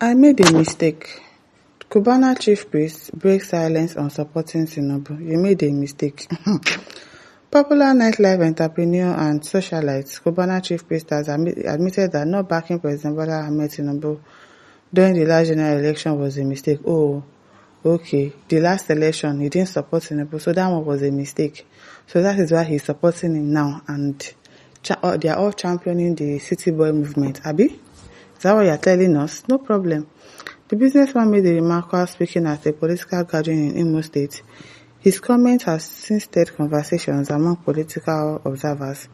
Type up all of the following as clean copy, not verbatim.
I made a mistake. Cubana chief priest breaks silence on supporting Tinubu. You made a mistake. Popular nightlife entrepreneur and socialite Cubana chief priest has admitted that not backing President Bola Ahmed Tinubu during the last general election was a mistake. Oh, okay. The last election, he didn't support Tinubu, so that one was a mistake. So that is why he's supporting him now, and they are all championing the city boy movement. Abi? Is that what you're telling us? No problem. The businessman made the remark while speaking at a political gathering in Imo State. His comment has since stirred conversations among political observers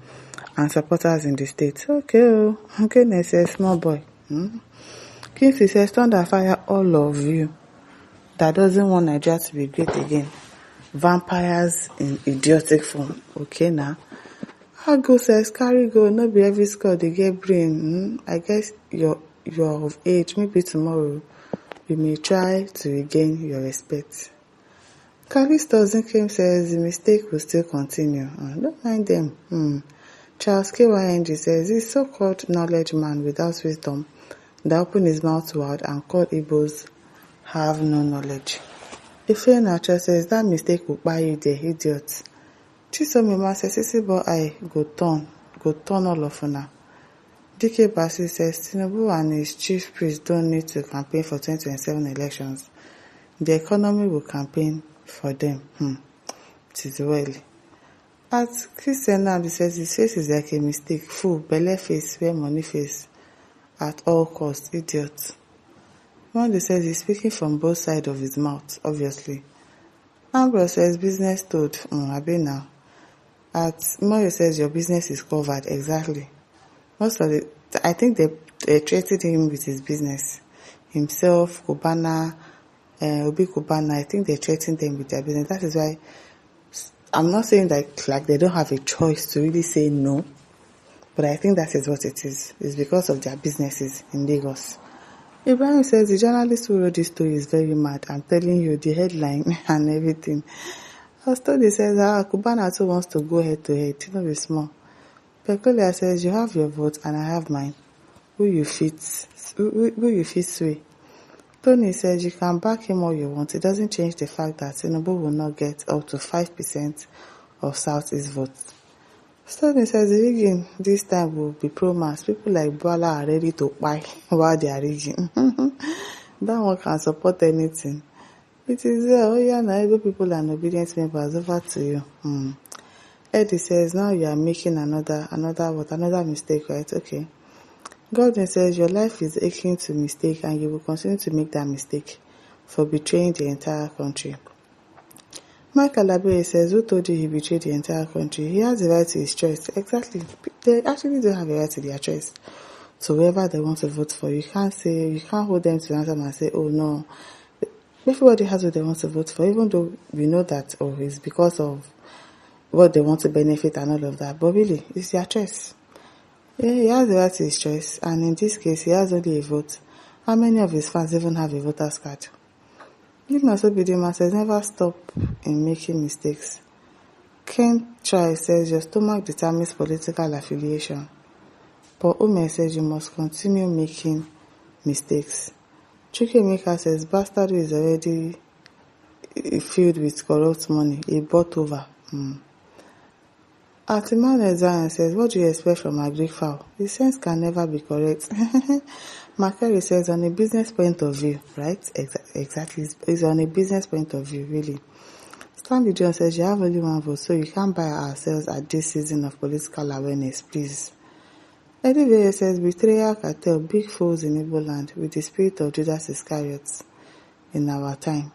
and supporters in the state. Okay, they say small boy. Kingsley says, thunder fire all of you that doesn't want Nigeria to be great again. Vampires in idiotic form. Okay, now. Ago says, carry go, no be every score they get brain. I guess you're of age, maybe tomorrow you may try to regain your respect. Callisto Zinkem says the mistake will still continue. Don't mind them. Charles KYNG says this so-called knowledge man without wisdom that opened his mouth wide and called Igbos have no knowledge. Ife Nature says that mistake will buy you the idiot. Chisomima says sissy boy I go turn all of una. DK Basi says Tinubu and his chief priest don't need to campaign for 2027 elections. The economy will campaign for them. It is well. At Christian Nadi says his face is like a mistake. Fool, belle face, where money face. At all costs, idiot. Monday says he's speaking from both sides of his mouth, obviously. Ambrose says business told. Abi now. At Moyo says your business is covered. Exactly. I think they treated him with his business. Himself, Cubana, Obi Cubana, I think they threatened them with their business. That is why I'm not saying that like they don't have a choice to really say no, but I think that is what it is. It's because of their businesses in Lagos. Ibrahim says the journalist who wrote this story is very mad. I'm telling you, the headline and everything. Our story says Cubana too wants to go head to head. It's not very small. Peculiar says you have your vote and I have mine. Who you fit sway. Tony says you can back him all you want. It doesn't change the fact that Tinubu will not get up to 5% of Southeast votes. Tony says the rigging this time will be pro-mass. People like Bola are ready to buy while they are rigging. That one can support anything. It is now people and obedient members over to you. Eddie says now you are making another mistake, right? Okay. Gordon says your life is aching to mistake and you will continue to make that mistake for betraying the entire country. Michael Labere says, who told you he betrayed the entire country? He has the right to his choice. Exactly. They actually do have a right to their choice. So whoever they want to vote for, you can't hold them to answer and say, oh no. Everybody has what they want to vote for, even though we know that it's because of what they want to benefit and all of that. But really, it's their choice. Yeah, he has the right to his choice, and in this case, he has only a vote. How many of his fans even have a voter's card? If Nasobidima says never stop in making mistakes. Ken Chai says your stomach determines political affiliation. But Ume says you must continue making mistakes. Chukemeka says Bastardo is already filled with corrupt money. He bought over. Atiman Zion says, what do you expect from a Greek fowl? The sense can never be correct. Makari says, on a business point of view, right? Exactly. It's on a business point of view, really. Stanley John says, you have only one vote, so you can't buy ourselves at this season of political awareness, please. Eddie Vega says, betrayal cartel, big foes in Igbo land with the spirit of Judas Iscariot in our time.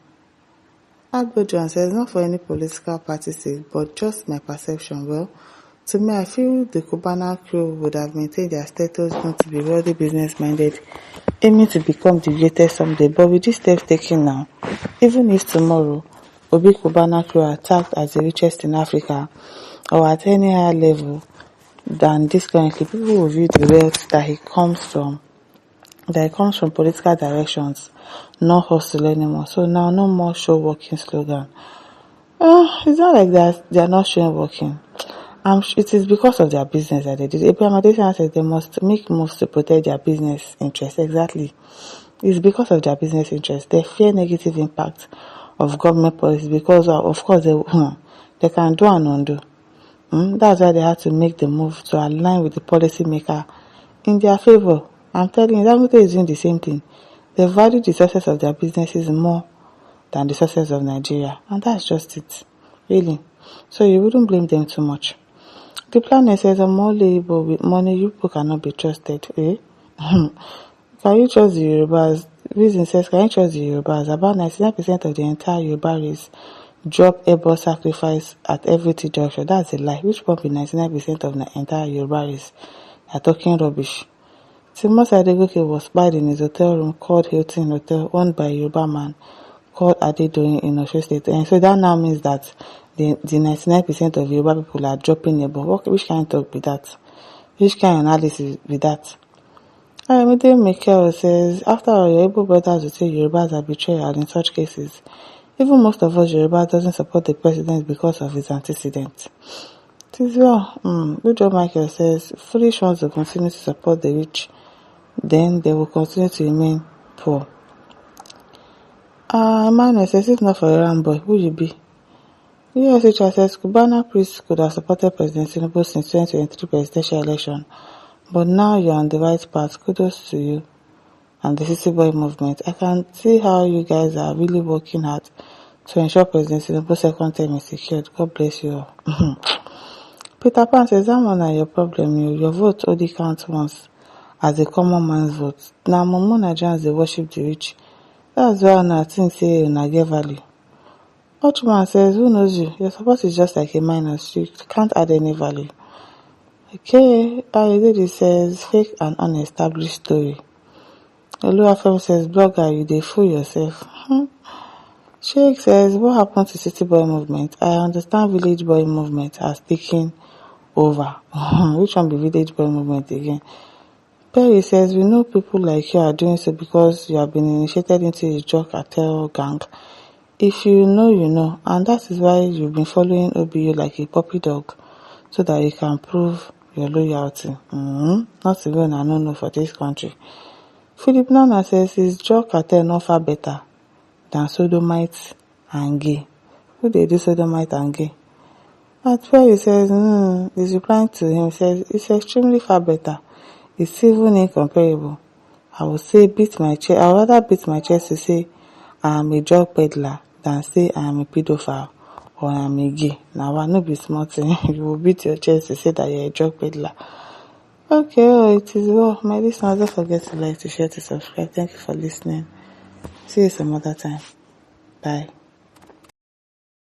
Agbo John says, not for any political party's sake, but just my perception. Well, to me, I feel the Cubana crew would have maintained their status not to be wealthy business-minded, aiming to become the greatest someday. But with these steps taken now, even if tomorrow, Obi Cubana crew are tagged as the richest in Africa, or at any higher level than this currently, people will view the wealth that comes from political directions, not hustle anymore. So now, no more show walking slogan. It's not like that. They are not showing walking. It is because of their business that they did. Abraham Adesina said they must make moves to protect their business interests. Exactly. It's because of their business interests. They fear negative impact of government policy because, of course, they can do and undo. That's why they had to make the move to align with the policy maker in their favor. I'm telling you, Dangote is doing the same thing. They value the success of their businesses more than the success of Nigeria. And that's just it. Really. So you wouldn't blame them too much. The planet says a more labor with money, you people cannot be trusted. Eh? Can you trust the Yorubas? Reason says, can you trust the Yorubas? About 99% of the entire Yoruba race drop able sacrifice at every junction. That's a lie. Which one be 99% of the entire Yoruba race? You're talking rubbish. Timos Adegoke was spied in his hotel room called Hilton Hotel, owned by a Yoruba man called Adedoyin in Osho State. And so that now means that the 99% of Yoruba people are dropping able. Which kind of talk be that? Which kind of analysis be that? Ayomide Mikel says, after all, your able brothers will say Yorubas are betrayal in such cases. Even most of us Yorubas doesn't support the president because of his antecedents. It is well. Lujo Michael says, foolish ones will continue to support the rich, then they will continue to remain poor. Emmanuel says, if not for Iran boy, who you be? USHR says, Cubana priests could have supported President Tinubu since 2023 presidential election, but now you're on the right path. Kudos to you and the City Boy movement. I can see how you guys are really working hard to ensure President Tinubu's second term is secured. God bless you all. Peter Pan says, that one are your problem. Your vote only counts once as a common man's vote. Now, Momo Nigerians, they worship the rich. That's why I think say una get value. Ochman says, who knows you? Your support is just like a minus. You can't add any value. Okay, Ayodele says, fake and unestablished story. Oluwafem says, blogger, you dey fool yourself. Sheikh says, what happened to City Boy movement? I understand Village Boy movement has taken over. Which one be Village Boy movement again? Perry says, we know people like you are doing so because you have been initiated into a drug cartel gang. If you know, you know. And that is why you've been following OBU like a puppy dog, so that you can prove your loyalty. Not even I don't know for this country. Philip Nana says, is drug cartel not far better than sodomites and gay? Who they do sodomite and gay? At Perry says, is replying to him, says, it's extremely far better. It's even incomparable. I would say I would rather beat my chest to say I am a drug peddler than say I am a pedophile or I am a gay. Now I know be smart. You will beat your chest to say that you're a drug peddler. Okay, it is well. My listeners, don't forget to like, to share, to subscribe. Thank you for listening. See you some other time. Bye.